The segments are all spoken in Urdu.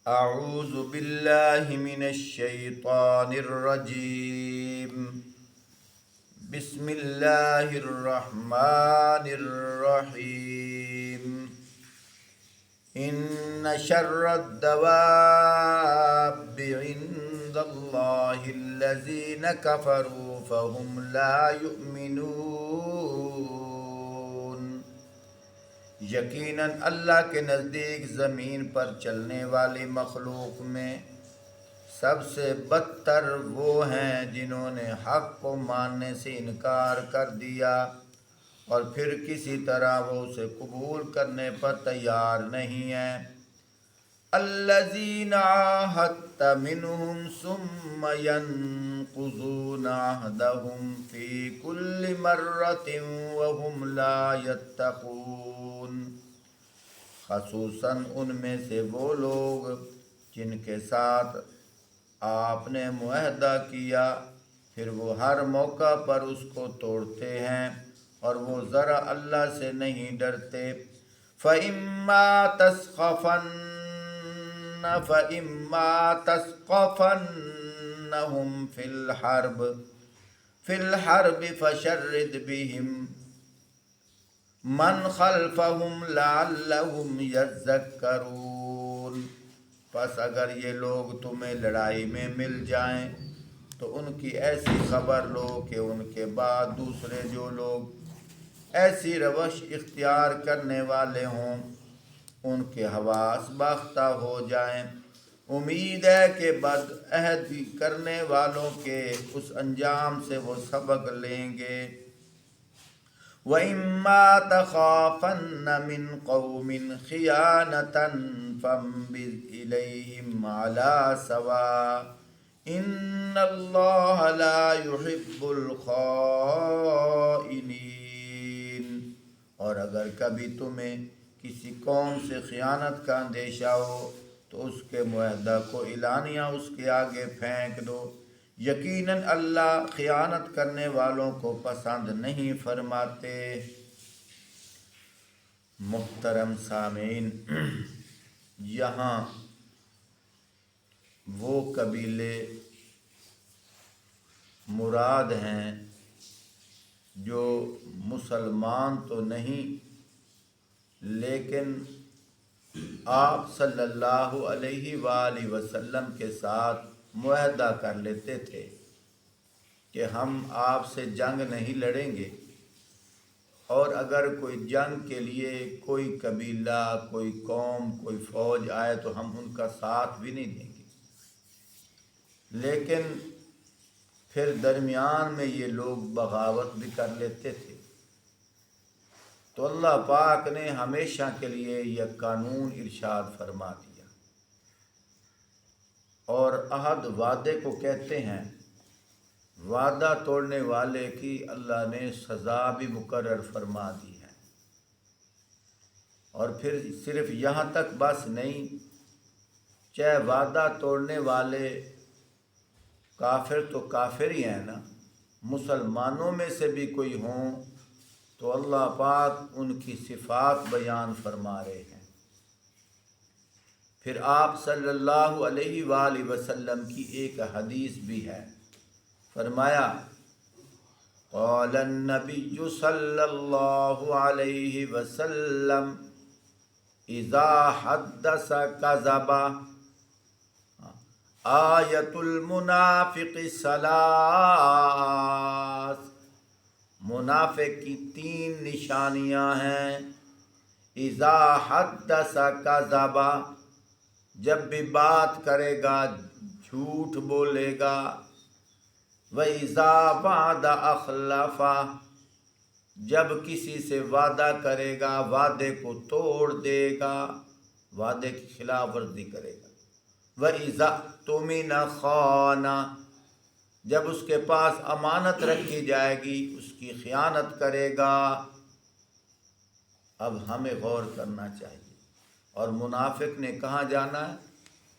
اعوذ باللہ من الشیطان الرجیم بسم اللہ الرحمن الرحیم ان شر الدواب عند اللہ الذین کفروا فهم لا یؤمنون۔ یقیناً اللہ کے نزدیک زمین پر چلنے والی مخلوق میں سب سے بدتر وہ ہیں جنہوں نے حق کو ماننے سے انکار کر دیا اور پھر کسی طرح وہ اسے قبول کرنے پر تیار نہیں ہیں۔ الذین عاہدت منہم ثم ینقضون عہدہم فی کل مرۃ وہم لا یتقون۔ خصوصاً ان میں سے وہ لوگ جن کے ساتھ آپ نے معاہدہ کیا پھر وہ ہر موقع پر اس کو توڑتے ہیں اور وہ ذرا اللہ سے نہیں ڈرتے۔ فَإِمَّا تَثْقَفَنَّهُمْ فِي الْحَرْبِ فَشَرِّدْ بِهِمْ مَنْ خَلْفَهُمْ لَعَلَّهُمْ يَذَّكَّرُونَ۔ پس اگر یہ لوگ تمہیں لڑائی میں مل جائیں تو ان کی ایسی خبر لو کہ ان کے بعد دوسرے جو لوگ ایسی روش اختیار کرنے والے ہوں ان کے حواس باختہ ہو جائیں۔ امید ہے کہ بد عہدی کرنے والوں کے اس انجام سے وہ سبق لیں گے۔ وَإِمَّا تَخَافَنَّ مِنْ قَوْمٍ خِيَانَةً فَانبِذْ إِلَيْهِمْ عَلَى سَوَاءٍ إِنَّ اللَّهَ لَا يُحِبُّ الْخَائِنِينَ۔ اور اگر کبھی تمہیں کسی قوم سے خیانت کا اندیشہ ہو تو اس کے معاہدہ کو اعلانیہ اس کے آگے پھینک دو، یقیناً اللہ خیانت کرنے والوں کو پسند نہیں فرماتے۔ محترم سامعین، یہاں وہ قبیلے مراد ہیں جو مسلمان تو نہیں لیکن آپ صلی اللہ علیہ وآلہ وسلم کے ساتھ معاہدہ کر لیتے تھے کہ ہم آپ سے جنگ نہیں لڑیں گے، اور اگر کوئی جنگ کے لیے کوئی قبیلہ، کوئی قوم، کوئی فوج آئے تو ہم ان کا ساتھ بھی نہیں دیں گے۔ لیکن پھر درمیان میں یہ لوگ بغاوت بھی کر لیتے تھے، تو اللہ پاک نے ہمیشہ کے لیے یہ قانون ارشاد فرما دیا، اور عہد وعدے کو کہتے ہیں۔ وعدہ توڑنے والے کی اللہ نے سزا بھی مقرر فرما دی ہے۔ اور پھر صرف یہاں تک بس نہیں، چاہے وعدہ توڑنے والے کافر تو کافر ہی ہیں نا، مسلمانوں میں سے بھی کوئی ہوں تو اللہ پاک ان کی صفات بیان فرما رہے ہیں۔ پھر آپ صلی اللہ علیہ وآلہ وسلم کی ایک حدیث بھی ہے، فرمایا قال النبی صلی اللہ علیہ وسلم اذا حدث کذب آیت المنافق ثلاث۔ منافق کی 3 نشانیاں ہیں۔ اذا حدث کذب، جب بھی بات کرے گا جھوٹ بولے گا۔ وَإِذَا وَعَدَ أَخْلَفَ، جب کسی سے وعدہ کرے گا وعدے کو توڑ دے گا، وعدے کی خلاف ورزی کرے گا۔ وَإِذَا اؤْتُمِنَ خَانَ، جب اس کے پاس امانت رکھی جائے گی اس کی خیانت کرے گا۔ اب ہمیں غور کرنا چاہیے۔ اور منافق نے کہاں جانا ہے؟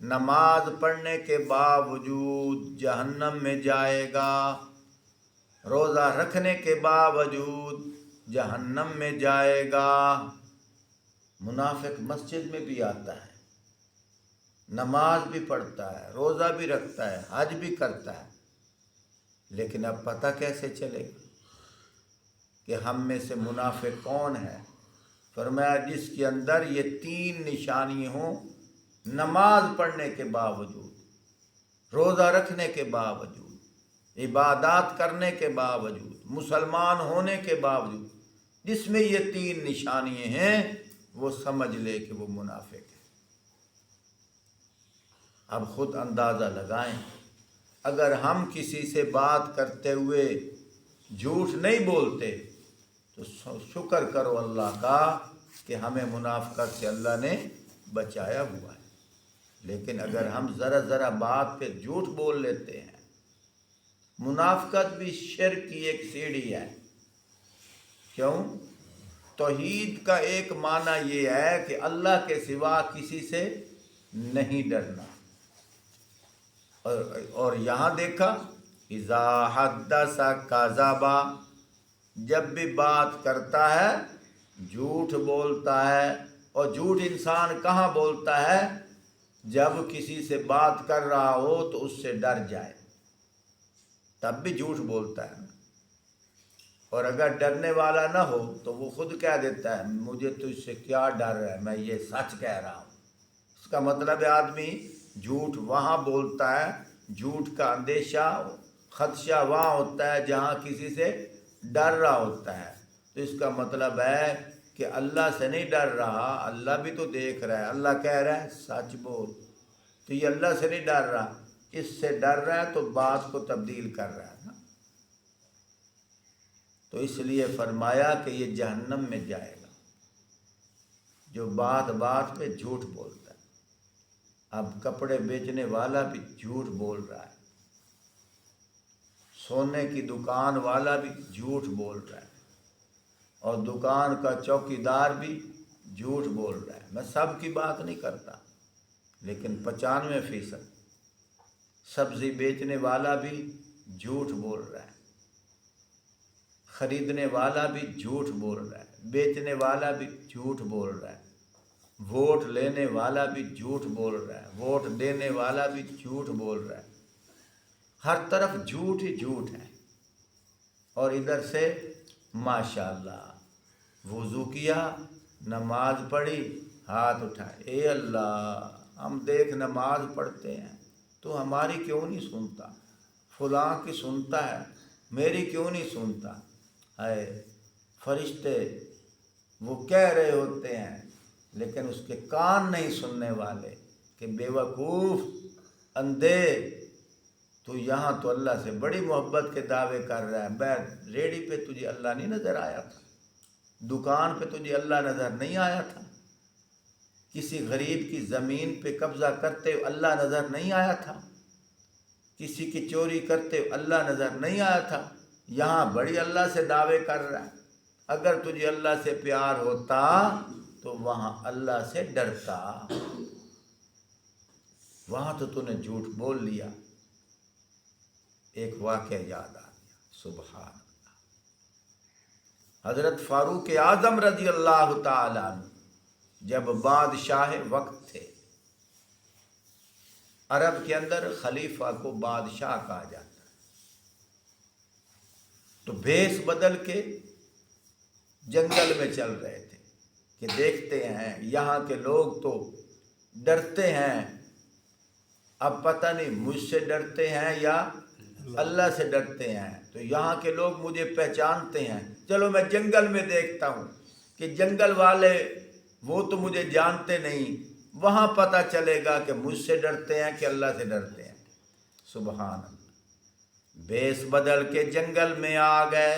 نماز پڑھنے کے باوجود جہنم میں جائے گا، روزہ رکھنے کے باوجود جہنم میں جائے گا۔ منافق مسجد میں بھی آتا ہے نماز بھی پڑھتا ہے، روزہ بھی رکھتا ہے، حج بھی کرتا ہے، لیکن اب پتہ کیسے چلے گا کہ ہم میں سے منافق کون ہے؟ فرمایا جس کے اندر یہ 3 نشانی ہوں، نماز پڑھنے کے باوجود، روزہ رکھنے کے باوجود، عبادات کرنے کے باوجود، مسلمان ہونے کے باوجود، جس میں یہ 3 نشانیاں ہیں، وہ سمجھ لے کہ وہ منافق ہے۔ اب خود اندازہ لگائیں، اگر ہم کسی سے بات کرتے ہوئے جھوٹ نہیں بولتے تو شکر کرو اللہ کا کہ ہمیں منافقت سے اللہ نے بچایا ہوا ہے۔ لیکن اگر ہم ذرا بات پہ جھوٹ بول لیتے ہیں، منافقت بھی شرک کی ایک سیڑھی ہے۔ کیوں؟ توحید کا ایک معنی یہ ہے کہ اللہ کے سوا کسی سے نہیں ڈرنا، اور یہاں دیکھا اذا حدث کذب، جب بھی بات کرتا ہے جھوٹ بولتا ہے۔ اور جھوٹ انسان کہاں بولتا ہے؟ جب کسی سے بات کر رہا ہو تو اس سے ڈر جائے تب بھی جھوٹ بولتا ہے، اور اگر ڈرنے والا نہ ہو تو وہ خود کہہ دیتا ہے مجھے تو اس سے کیا ڈر ہے، میں یہ سچ کہہ رہا ہوں۔ اس کا مطلب ہے آدمی جھوٹ وہاں بولتا ہے، جھوٹ کا اندیشہ، خدشہ وہاں ہوتا ہے جہاں کسی سے ڈر رہا ہوتا ہے۔ تو اس کا مطلب ہے کہ اللہ سے نہیں ڈر رہا، اللہ بھی تو دیکھ رہا ہے، اللہ کہہ رہا ہے سچ بول، تو یہ اللہ سے نہیں ڈر رہا، اس سے ڈر رہا ہے تو بات کو تبدیل کر رہا ہے نا۔ تو اس لیے فرمایا کہ یہ جہنم میں جائے گا جو بات پہ جھوٹ بولتا ہے۔ اب کپڑے بیچنے والا بھی جھوٹ بول رہا ہے، سونے کی دکان والا بھی جھوٹ بول رہا ہے، اور دکان کا چوکیدار بھی جھوٹ بول رہا ہے۔ میں سب کی بات نہیں کرتا، لیکن 95%۔ سبزی بیچنے والا بھی جھوٹ بول رہا ہے، خریدنے والا بھی جھوٹ بول رہا ہے، بیچنے والا بھی جھوٹ بول رہا ہے، ووٹ لینے والا بھی جھوٹ بول رہا ہے، ووٹ دینے والا بھی جھوٹ بول رہا ہے۔ ہر طرف جھوٹ ہی جھوٹ ہے۔ اور ادھر سے ماشاءاللہ وضو کیا، نماز پڑھی، ہاتھ اٹھائے، اے اللہ ہم دیکھ نماز پڑھتے ہیں تو ہماری کیوں نہیں سنتا، فلاں کی سنتا ہے، میری کیوں نہیں سنتا؟ ہے فرشتے وہ کہہ رہے ہوتے ہیں لیکن اس کے کان نہیں سننے والے، کہ بے وقوف اندھے، تو یہاں تو اللہ سے بڑی محبت کے دعوے کر رہا ہے، ریڑی پہ تجھے اللہ نہیں نظر آیا تھا، دکان پہ تجھے اللہ نظر نہیں آیا تھا، کسی غریب کی زمین پہ قبضہ کرتے ہوئے اللہ نظر نہیں آیا تھا، کسی کی چوری کرتے ہوئے اللہ نظر نہیں آیا تھا، یہاں بڑی اللہ سے دعوے کر رہا ہے۔ اگر تجھے اللہ سے پیار ہوتا تو وہاں اللہ سے ڈرتا، وہاں تو تو نے جھوٹ بول لیا۔ ایک واقعہ یاد آ گیا، سبحان اللہ۔ حضرت فاروق اعظم رضی اللہ تعالیٰ عنہ جب بادشاہ وقت تھے، عرب کے اندر خلیفہ کو بادشاہ کہا جاتا ہے، تو بھیس بدل کے جنگل میں چل رہے تھے کہ دیکھتے ہیں یہاں کے لوگ تو ڈرتے ہیں، اب پتہ نہیں مجھ سے ڈرتے ہیں یا اللہ سے ڈرتے ہیں، تو یہاں کے لوگ مجھے پہچانتے ہیں، چلو میں جنگل میں دیکھتا ہوں کہ جنگل والے وہ تو مجھے جانتے نہیں، وہاں پتہ چلے گا کہ مجھ سے ڈرتے ہیں کہ اللہ سے ڈرتے ہیں۔ سبحان اللہ۔ بھیس بدل کے جنگل میں آ گئے،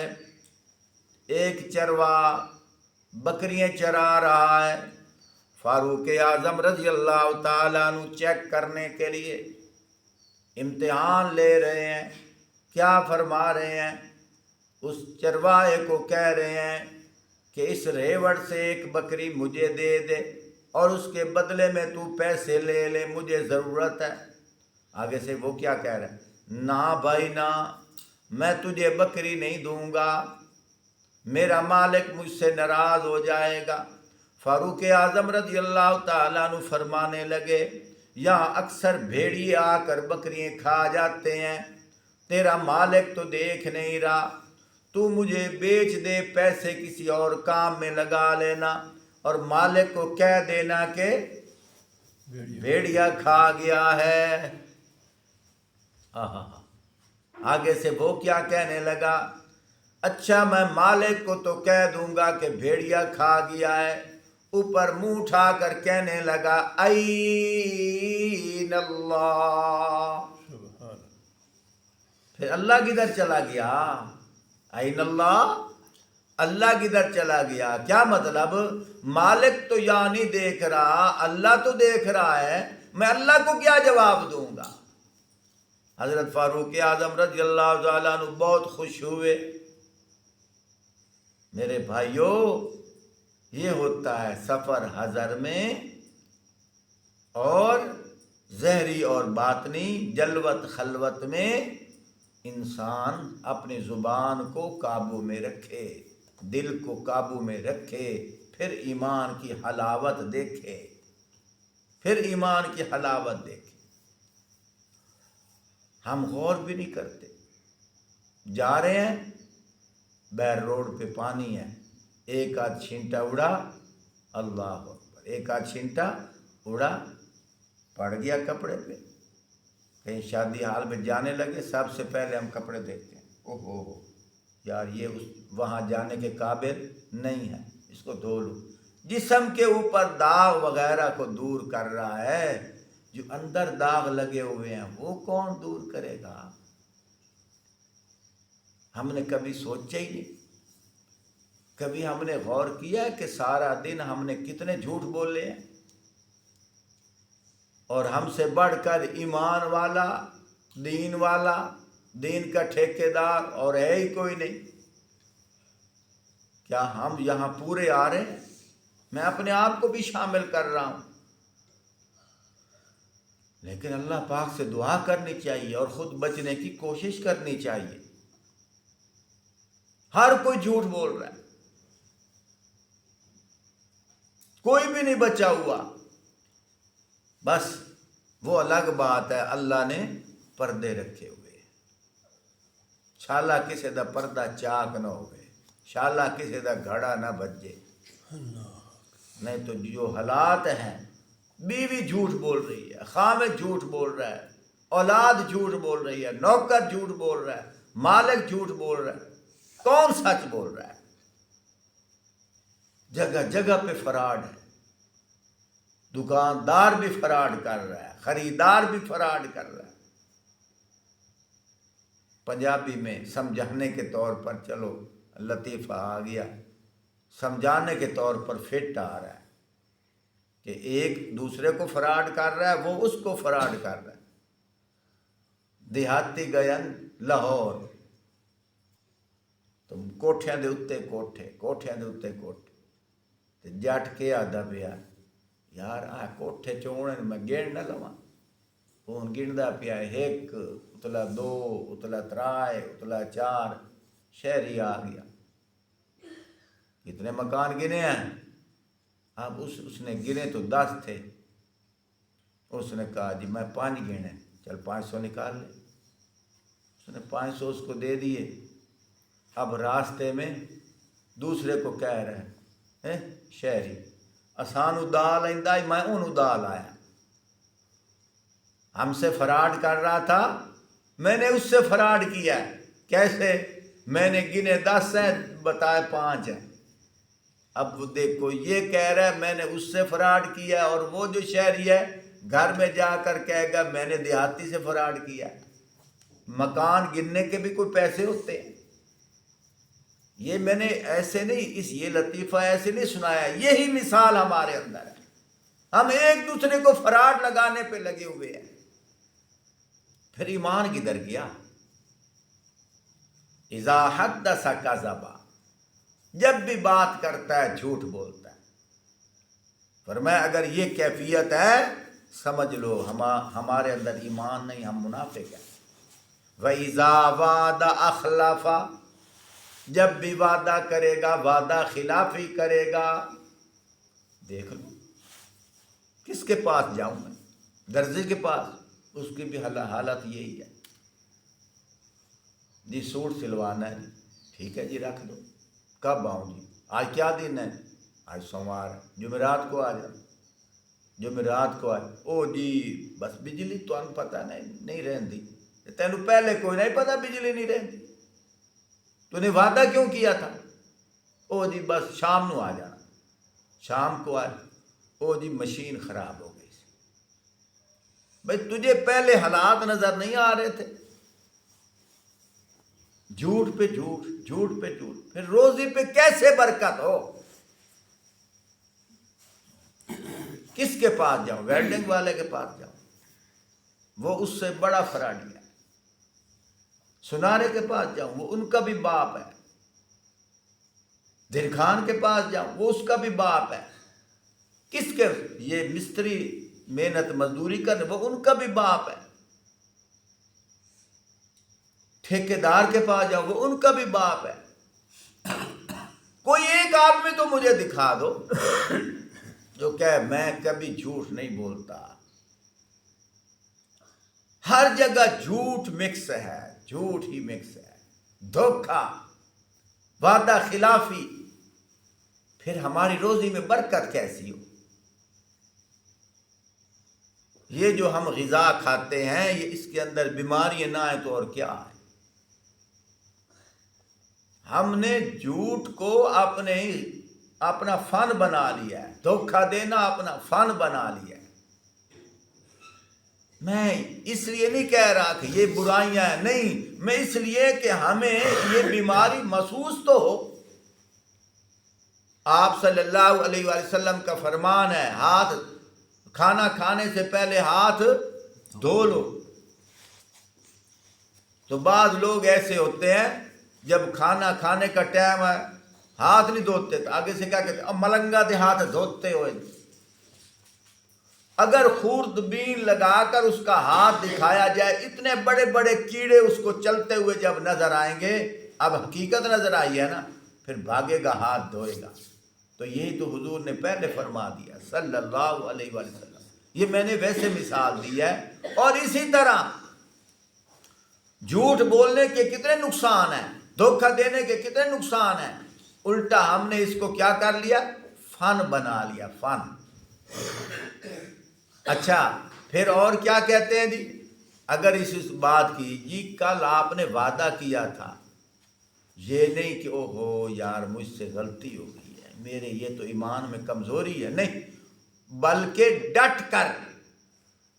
ایک چرواہ بکریاں چرا رہا ہے، فاروق اعظم رضی اللہ تعالیٰ عنہ چیک کرنے کے لیے امتحان لے رہے ہیں، کیا فرما رہے ہیں؟ اس چرواہے کو کہہ رہے ہیں کہ اس ریوڑ سے ایک بکری مجھے دے دے اور اس کے بدلے میں تو پیسے لے لے، مجھے ضرورت ہے۔ آگے سے وہ کیا کہہ رہے ہیں؟ نہ بھائی نہ، میں تجھے بکری نہیں دوں گا، میرا مالک مجھ سے ناراض ہو جائے گا۔ فاروق اعظم رضی اللہ تعالیٰ عنہ فرمانے لگے یہاں اکثر بھیڑیے آ کر بکریاں کھا جاتے ہیں، تیرا مالک تو دیکھ نہیں رہا، تو مجھے بیچ دے، پیسے کسی اور کام میں لگا لینا اور مالک کو کہہ دینا کہ بھیڑیا کھا گیا ہے۔ آگے سے وہ کیا کہنے لگا، اچھا میں مالک کو تو کہہ دوں گا کہ بھیڑیا کھا گیا ہے، اوپر منہ اٹھا کر کہنے لگا این اللہ، پھر اللہ کدھر چلا گیا؟ این اللہ، اللہ کدھر چلا گیا؟ کیا مطلب؟ مالک تو یا نہیں دیکھ رہا، اللہ تو دیکھ رہا ہے، میں اللہ کو کیا جواب دوں گا؟ حضرت فاروق اعظم رضی اللہ تعالیٰ عنہ بہت خوش ہوئے۔ میرے بھائیوں، یہ ہوتا ہے سفر حضر میں، اور ظاہری اور باطنی جلوت خلوت میں انسان اپنی زبان کو قابو میں رکھے، دل کو قابو میں رکھے، پھر ایمان کی حلاوت دیکھے، پھر ایمان کی حلاوت دیکھے۔ ہم غور بھی نہیں کرتے، جا رہے ہیں بیر روڈ پہ پانی ہے، ایک آدھ چھینٹا اڑا، اللہ اکبر، ایک آدھ چھینٹا اڑا، پڑ گیا کپڑے پہ۔ کہیں شادی حال میں جانے لگے، سب سے پہلے ہم کپڑے دیکھتے ہیں، اوہو یار یہ وہاں جانے کے قابل نہیں ہے، اس کو دھو لو۔ جسم کے اوپر داغ وغیرہ کو دور کر رہا ہے، جو اندر داغ لگے ہوئے ہیں وہ کون دور کرے گا؟ ہم نے کبھی سوچا ہی نہیں، کبھی ہم نے غور کیا کہ سارا دن ہم نے کتنے جھوٹ بولے ہیں، اور ہم سے بڑھ کر ایمان والا، دین کا ٹھیکیدار اور ہے ہی کوئی نہیں۔ کیا ہم یہاں پورے آ رہے ہیں؟ میں اپنے آپ کو بھی شامل کر رہا ہوں، لیکن اللہ پاک سے دعا کرنی چاہیے اور خود بچنے کی کوشش کرنی چاہیے۔ ہر کوئی جھوٹ بول رہا ہے، کوئی بھی نہیں بچا ہوا۔ بس وہ الگ بات ہے، اللہ نے پردے رکھے ہوئے، شالا کسی دا پردہ چاک نہ ہوئے، شالا کسی دا گھڑا نہ بجے۔ نہیں تو جو حالات ہیں، بیوی جھوٹ بول رہی ہے، خامد جھوٹ بول رہا ہے، اولاد جھوٹ بول رہی ہے، نوکر جھوٹ بول رہا ہے، مالک جھوٹ بول رہا ہے، کون سچ بول رہا ہے؟ جگہ جگہ پہ فراڈ ہے، دکاندار بھی فراڈ کر رہا ہے، خریدار بھی فراڈ کر رہا ہے۔ پنجابی میں سمجھانے کے طور پر چلو لطیفہ آ گیا، سمجھانے کے طور پر فٹ آ رہا ہے کہ ایک دوسرے کو فراڈ کر رہا ہے، وہ اس کو فراڈ کر رہا ہے۔ دیہاتی گئن لاہور، تو کوٹھیاں دے اتے کوٹھے، کوٹھیاں دے اتے کوٹھے، جٹ کے آدھا پیا یار آ کوٹھے چونے میں گن نہ لواں، ہوں گندا پیا ایک، اتلا دو، اتلا ترائے، اتلا چار، شہری آ گیا، کتنے مکان گنے ہیں؟ اب اس نے گنے تو 10 تھے، اس نے کہا جی میں 5 گنے، چل 500 نکال لے، اس نے 500 اس کو دے دیے۔ اب راستے میں دوسرے کو کہہ رہے ہیں شہری اسانو دال آئندہ میں انہوں دال آیا، ہم سے فراڈ کر رہا تھا، میں نے اس سے فراڈ کیا۔ کیسے؟ میں نے گنے 10 ہیں، بتائے 5 ہیں۔ اب وہ دیکھو یہ کہہ رہا ہے میں نے اس سے فراڈ کیا، اور وہ جو شہری ہے گھر میں جا کر کہے گا میں نے دیہاتی سے فراڈ کیا۔ مکان گننے کے بھی کوئی پیسے ہوتے ہیں؟ یہ میں نے ایسے نہیں، یہ لطیفہ ایسے نہیں سنایا، یہی مثال ہمارے اندر ہے، ہم ایک دوسرے کو فراڈ لگانے پہ لگے ہوئے ہیں۔ پھر ایمان کدھر گیا؟ اذا حدث کذب، جب بھی بات کرتا ہے جھوٹ بولتا ہے۔ فرمایا اگر یہ کیفیت ہے سمجھ لو ہمارے اندر ایمان نہیں، ہم منافق ہیں۔ وَإِذَا وَعَدَ أَخْلَفَ، جب بھی وعدہ کرے گا وعدہ خلافی کرے گا۔ دیکھ لو کس کے پاس جاؤں میں، درزی کے پاس، اس کی بھی حالت یہی ہے، جی سوٹ سلوانا ہے، ٹھیک ہے جی رکھ دو، کب آؤں جی، آج کیا دن ہے، آج سوموار ہے، جمعرات کو آ جاؤ، جمعرات کو آئے، او جی بس بجلی تو ان پتہ نہیں رہندی، تینوں پہلے کوئی نہیں پتا بجلی نہیں رہندی، تو نے وعدہ کیوں کیا تھا، او جی بس شام نو آ جانا، شام کو آئے، او جی مشین خراب ہو گئی سی، بھائی تجھے پہلے حالات نظر نہیں آ رہے تھے، جھوٹ پہ جھوٹ، جھوٹ پہ جھوٹ، پھر روزی پہ کیسے برکت ہو، کس کے پاس جاؤ، ویلڈنگ والے کے پاس جاؤ، وہ اس سے بڑا فراڈی ہے، سنارے کے پاس جاؤں وہ ان کا بھی باپ ہے، درخان کے پاس جاؤں وہ اس کا بھی باپ ہے، کس کے، یہ مستری محنت مزدوری کرنے وہ ان کا بھی باپ ہے، ٹھیکیدار کے پاس جاؤ وہ ان کا بھی باپ ہے، کوئی ایک آدمی تو مجھے دکھا دو جو کہ میں کبھی جھوٹ نہیں بولتا، ہر جگہ جھوٹ مکس ہے، جھوٹ ہی مکس ہے، دھوکہ، وعدہ خلافی، پھر ہماری روزی میں برکت کیسی ہو، یہ جو ہم غذا کھاتے ہیں یہ اس کے اندر بیماری نہ آئے تو اور کیا ہے، ہم نے جھوٹ کو اپنا فن بنا لیا ہے، دھوکہ دینا اپنا فن بنا لیا ہے، میں اس لیے نہیں کہہ رہا کہ یہ برائیاں ہیں، نہیں، میں اس لیے کہ ہمیں یہ بیماری محسوس تو ہو، آپ صلی اللہ علیہ وآلہ وسلم کا فرمان ہے، کھانا کھانے سے پہلے ہاتھ دھو لو، تو بعض لوگ ایسے ہوتے ہیں جب کھانا کھانے کا ٹائم ہے ہاتھ نہیں دھوتے، تو آگے سے کیا کہتے ہیں، اب ملنگا دے ہاتھ دھوتے ہوئے، اگر خوردبین لگا کر اس کا ہاتھ دکھایا جائے، اتنے بڑے بڑے کیڑے اس کو چلتے ہوئے جب نظر آئیں گے، اب حقیقت نظر آئی ہے نا، پھر بھاگے گا، ہاتھ دھوئے گا، تو یہی تو حضور نے پہلے فرما دیا صلی اللہ علیہ وآلہ وسلم، یہ میں نے ویسے مثال دی ہے، اور اسی طرح جھوٹ بولنے کے کتنے نقصان ہیں، دھوکہ دینے کے کتنے نقصان ہیں، الٹا ہم نے اس کو کیا کر لیا، فن بنا لیا، فن، اچھا پھر اور کیا کہتے ہیں جی، اگر اس بات کی، جی کل آپ نے وعدہ کیا تھا، یہ نہیں کہ او ہو یار مجھ سے غلطی ہو گئی ہے، میرے یہ تو ایمان میں کمزوری ہے، نہیں، بلکہ ڈٹ کر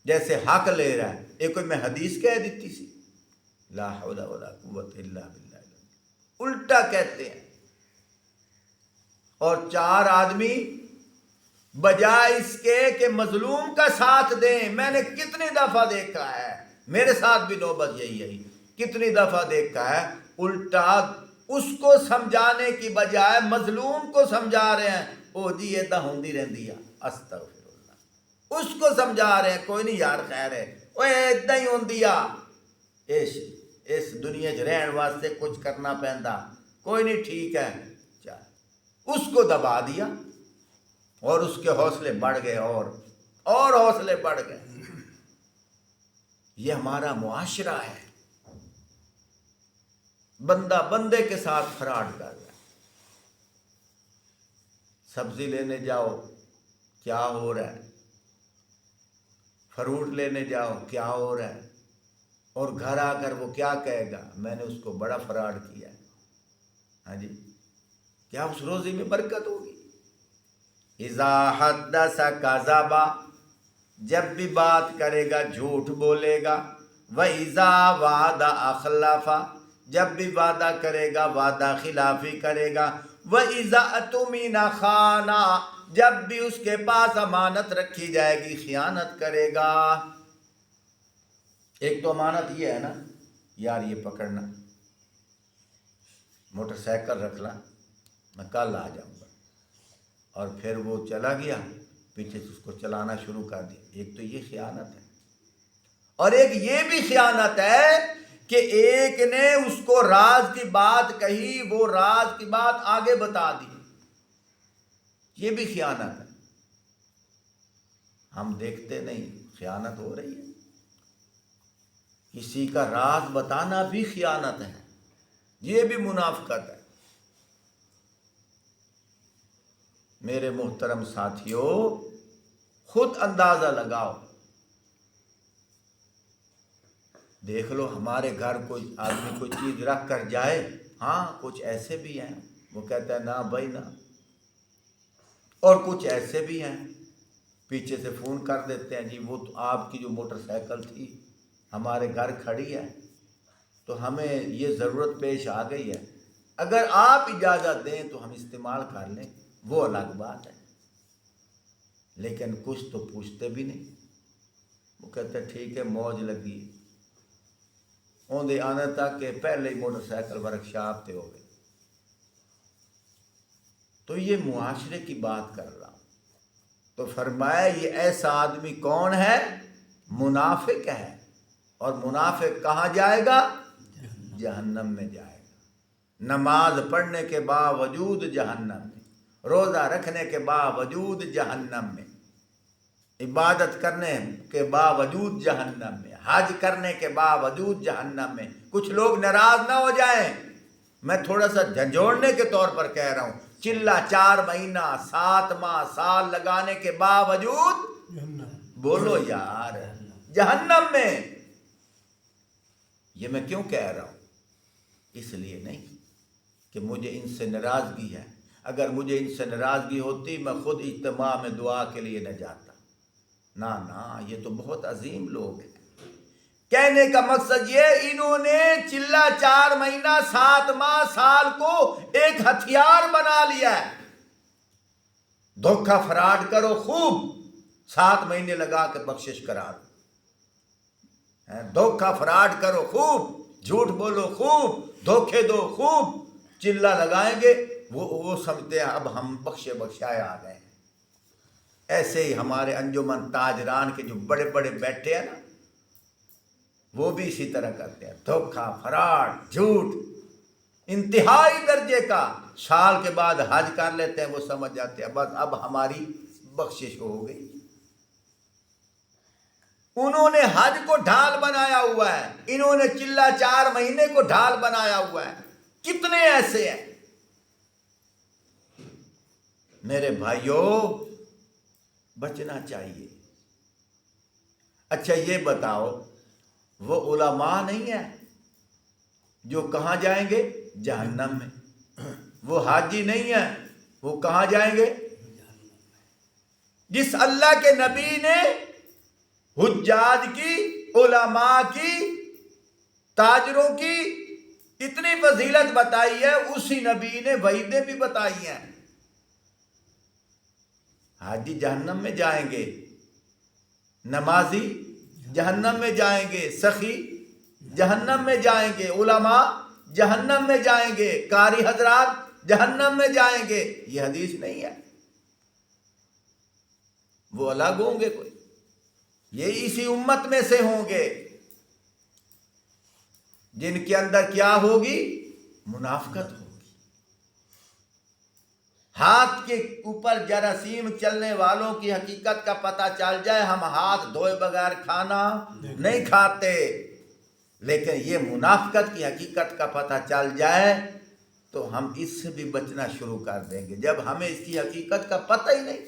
جیسے حق لے رہا ہے، ایک کوئی میں حدیث کہہ دیتی سی، لا حول ولا قوت الا باللہ، الٹا کہتے ہیں، اور چار آدمی بجائے اس کے کہ مظلوم کا ساتھ دیں، میں نے کتنی دفعہ دیکھا ہے، میرے ساتھ بھی نوبت یہی ہے، کتنی دفعہ دیکھا ہے، الٹا اس کو سمجھانے کی بجائے مظلوم کو سمجھا رہے ہیں، او جی یہ تو ہوندی رہندی ہے، استغفر اللہ، اس کو سمجھا رہے ہیں، کوئی نہیں یار خیر ہے، وہ اتنا ہی ہوندی ہے، اس دنیا چ رہن واسطے کچھ کرنا پیندا، کوئی نہیں ٹھیک ہے، اس کو دبا دیا، اور اس کے حوصلے بڑھ گئے، اور حوصلے بڑھ گئے، یہ ہمارا معاشرہ ہے، بندہ بندے کے ساتھ فراڈ کر رہا ہے، سبزی لینے جاؤ کیا ہو رہا ہے، فروٹ لینے جاؤ کیا ہو رہا ہے، اور گھر آ کر وہ کیا کہے گا، میں نے اس کو بڑا فراڈ کیا ہے، ہاں جی، کیا اس روزی میں برکت ہوگی، اذا حدث کذب، جب بھی بات کرے گا جھوٹ بولے گا، وَإِذَا وَعَدَ أَخْلَفَ، جب بھی وعدہ کرے گا وعدہ خلافی کرے گا، وَإِذَا اؤْتُمِنَ خَانَ، جب بھی اس کے پاس امانت رکھی جائے گی خیانت کرے گا، ایک تو امانت یہ ہے نا، یار یہ پکڑنا، موٹر سائیکل رکھ لا، میں کل آ جاؤں گا، اور پھر وہ چلا گیا، پیچھے سے اس کو چلانا شروع کر دیا، ایک تو یہ خیانت ہے، اور ایک یہ بھی خیانت ہے کہ ایک نے اس کو راز کی بات کہی، وہ راز کی بات آگے بتا دی، یہ بھی خیانت ہے، ہم دیکھتے نہیں، خیانت ہو رہی ہے. کسی کا راز بتانا بھی خیانت ہے، یہ بھی منافقت ہے. میرے محترم ساتھیوں، خود اندازہ لگاؤ. دیکھ لو ہمارے گھر کوئی آدمی کوئی چیز رکھ کر جائے، ہاں کچھ ایسے بھی ہیں وہ کہتا ہے نا بھائی نا، اور کچھ ایسے بھی ہیں پیچھے سے فون کر دیتے ہیں جی وہ تو آپ کی جو موٹر سائیکل تھی ہمارے گھر کھڑی ہے تو ہمیں یہ ضرورت پیش آ گئی ہے، اگر آپ اجازت دیں تو ہم استعمال کر لیں، وہ الگ بات ہے. لیکن کچھ تو پوچھتے بھی نہیں، وہ کہتے ہیں ٹھیک ہے موج لگی، اوندے آنے تک کہ پہلے ہی موٹر سائیکل ورکشاپ تے ہو گئے. تو یہ معاشرے کی بات کر رہا ہوں. تو فرمایا یہ ایسا آدمی کون ہے؟ منافق ہے. اور منافق کہاں جائے گا؟ جہنم میں جائے گا. نماز پڑھنے کے باوجود جہنم میں، روزہ رکھنے کے باوجود جہنم میں، عبادت کرنے کے باوجود جہنم میں، حج کرنے کے باوجود جہنم میں. کچھ لوگ ناراض نہ ہو جائیں، میں تھوڑا سا جھنجھوڑنے کے طور پر کہہ رہا ہوں. چلا 4 مہینہ 7 ماہ سال لگانے کے باوجود بولو یار جہنم میں. یہ میں کیوں کہہ رہا ہوں؟ اس لیے نہیں کہ مجھے ان سے ناراضگی ہے. اگر مجھے ان سے ناراضگی ہوتی میں خود اجتماع میں دعا کے لیے نہ جاتا. نا یہ تو بہت عظیم لوگ ہیں. کہنے کا مقصد یہ، انہوں نے چلا 4 مہینہ 7 ماہ سال کو ایک ہتھیار بنا لیا ہے. دھوکہ فراڈ کرو خوب، 7 مہینے لگا کے بخشش کرا دو. دھوکہ فراڈ کرو خوب، جھوٹ بولو خوب، دھوکے دو خوب، چلا لگائیں گے وہ سمجھتے ہیں اب ہم بخشائے آ گئے. ایسے ہی ہمارے انجمن تاجران کے جو بڑے بڑے بیٹھے ہیں نا، وہ بھی اسی طرح کرتے ہیں. دھوکہ فراڈ جھوٹ انتہائی درجے کا. سال کے بعد حج کر لیتے ہیں، وہ سمجھ جاتے ہیں بس اب ہماری بخشش ہو گئی. انہوں نے حج کو ڈھال بنایا ہوا ہے، انہوں نے چلا 4 مہینے کو ڈھال بنایا ہوا ہے. کتنے ایسے ہیں میرے بھائیوں، بچنا چاہیے. اچھا یہ بتاؤ، وہ علماء نہیں ہیں جو کہاں جائیں گے؟ جہنم میں. وہ حاجی نہیں ہیں، وہ کہاں جائیں گے؟ جس اللہ کے نبی نے حجاج کی، علماء کی، تاجروں کی اتنی فضیلت بتائی ہے، اسی نبی نے وعیدیں بھی بتائی ہیں. حاجی جہنم میں جائیں گے، نمازی جہنم میں جائیں گے، سخی جہنم میں جائیں گے، علماء جہنم میں جائیں گے، قاری حضرات جہنم میں جائیں گے. یہ حدیث نہیں ہے. وہ الگ ہوں گے، کوئی یہ اسی امت میں سے ہوں گے جن کے اندر کیا ہوگی؟ منافقت ہوگی. ہاتھ کے اوپر جراثیم چلنے والوں کی حقیقت کا پتہ چل جائے، ہم ہاتھ دھوئے بغیر کھانا نہیں کھاتے. لیکن یہ منافقت کی حقیقت کا پتہ چل جائے تو ہم اس سے بھی بچنا شروع کر دیں گے. جب ہمیں اس کی حقیقت کا پتہ ہی نہیں،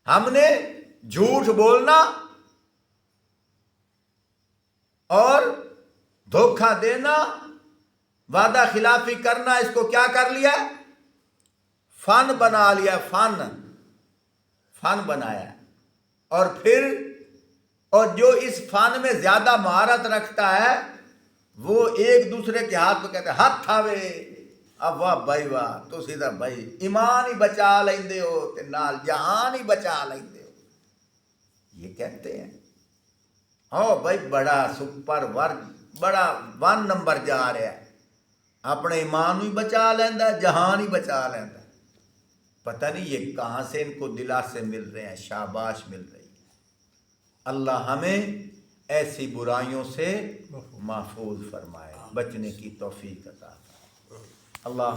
ہم نے جھوٹ بولنا اور دھوکہ دینا، وعدہ خلافی کرنا، اس کو کیا کر لیا؟ فن بنا لیا. فن بنایا. اور جو اس فن میں زیادہ مہارت رکھتا ہے وہ ایک دوسرے کے ہاتھ میں کہتے ہیں ہاتھ تھاوے، اب واہ بھائی واہ تو سیدھا بھائی ایمان ہی بچا لیندے ہو تے نال جہان ہی بچا لیندے ہو. یہ کہتے ہیں ہاں بھائی بڑا سپر بڑا 1 نمبر جا رہا ہے، اپنے ایمان ہی بچا لیندہ، جہان ہی بچا لیندہ. پتہ نہیں یہ کہاں سے ان کو دلاسے مل رہے ہیں، شاباش مل رہی ہے. اللہ ہمیں ایسی برائیوں سے محفوظ فرمائے، بچنے کی توفیق عطا فرمائے. اللہ